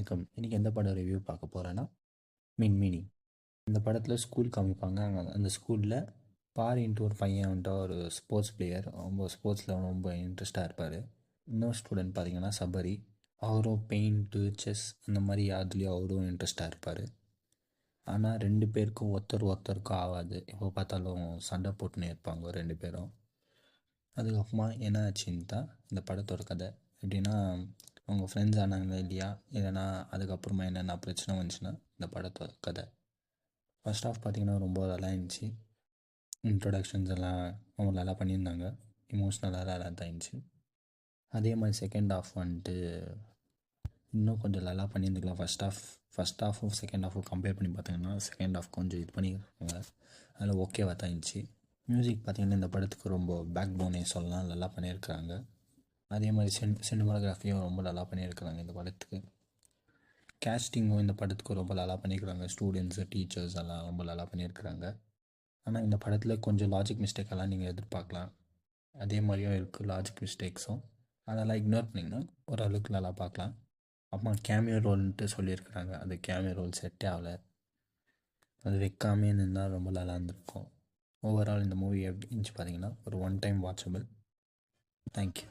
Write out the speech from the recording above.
வணக்கம். இன்றைக்கி எந்த படம் ரிவ்யூ பார்க்க போகிறேன்னா மீனிங். இந்த படத்தில் ஸ்கூல் காமிப்பாங்க. அந்த ஸ்கூலில் பாரின்ட்டு ஒரு பையன் வந்துட்டு ஒரு ஸ்போர்ட்ஸ் பிளேயர், ரொம்ப ஸ்போர்ட்ஸில் ரொம்ப இன்ட்ரெஸ்ட்டாக இருப்பார். இன்னொரு ஸ்டூடெண்ட் பார்த்திங்கன்னா சபரி, அவரும் பெயிண்ட்டு செஸ் அந்த மாதிரி அதுலேயும் அவரும் இன்ட்ரெஸ்ட்டாக இருப்பார். ஆனால் ரெண்டு பேருக்கும் ஒருத்தருக்கும் ஆகாது. எப்போ பார்த்தாலும் சண்டை போட்டுன்னு இருப்பாங்க ரெண்டு பேரும். அதுக்கப்புறமா என்ன ஆச்சுன்னு தான் இந்த படத்தோட கதை. எப்படின்னா, அவங்க ஃப்ரெண்ட்ஸ் ஆனாங்களா இல்லையா, இல்லைனா அதுக்கப்புறமா என்னென்ன பிரச்சனை வந்துச்சுன்னா இந்த படத்தோட கதை. ஃபர்ஸ்ட் ஆஃப் பார்த்திங்கன்னா ரொம்ப நல்லா இருந்துச்சு. இன்ட்ரொடக்ஷன்ஸ் எல்லாம் ரொம்ப நல்லா பண்ணியிருந்தாங்க. இமோஷ்னலாக நல்லா தான் இருந்துச்சு. அதே மாதிரி செகண்ட் ஆஃப் வந்துட்டு இன்னும் கொஞ்சம் நல்லா பண்ணியிருந்துக்கலாம். ஃபஸ்ட் ஆஃபும் செகண்ட் ஆஃபும் கம்பேர் பண்ணி பார்த்தீங்கன்னா செகண்ட் ஆஃப் கொஞ்சம் இது பண்ணியிருக்காங்க. அதில் ஓகேவாக தான் இருந்துச்சு. மியூசிக் பார்த்திங்கன்னா இந்த படத்துக்கு ரொம்ப பேக் போனே சொல்லலாம், நல்லா பண்ணியிருக்கிறாங்க. அதே மாதிரி சினிமாகிராஃபியும் ரொம்ப நல்லா பண்ணியிருக்கிறாங்க இந்த படத்துக்கு. கேஸ்டிங்கும் இந்த படத்துக்கு ரொம்ப நல்லா பண்ணியிருக்கிறாங்க. ஸ்டூடெண்ட்ஸு, டீச்சர்ஸ் எல்லாம் ரொம்ப நல்லா பண்ணியிருக்கிறாங்க. ஆனால் இந்த படத்தில் கொஞ்சம் லாஜிக் மிஸ்டேக்கெல்லாம் நீங்கள் எதிர்பார்க்கலாம். அதே மாதிரியும் இருக்குது லாஜிக் மிஸ்டேக்ஸும். அதெல்லாம் இக்னோர் பண்ணிங்கன்னா ஓரளவுக்கு நல்லா பார்க்கலாம். அம்மா கேமியோ ரோல்ன்ட்டு சொல்லியிருக்கிறாங்க. அது கேமியோ ரோல் செட்டே ஆகலை. அது வைக்காமே இருந்தால் ரொம்ப நல்லா இருந்திருக்கும். ஓவரால் இந்த மூவி எப்படி இருந்துச்சு பார்த்தீங்கன்னா ஒரு ஒன் டைம் வாட்சபிள். தேங்க்யூ.